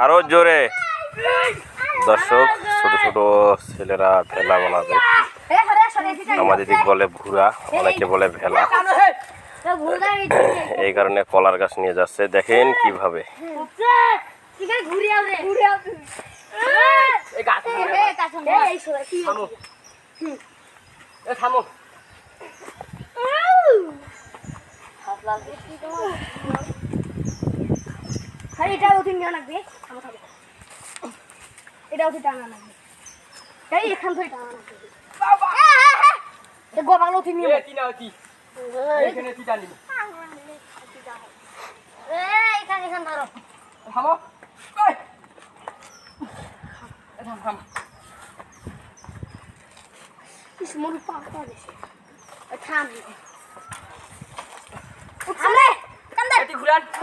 আরো জোরে। দর্শক, ছোট ছোট ছেলেরা ভেলা বানাবে। আমাদের দিক বলে ভুরা, অনেকে বলে ভেলা। এই কারণে কলার গাছ নিয়ে যাচ্ছে। দেখেন কিভাবে। থাম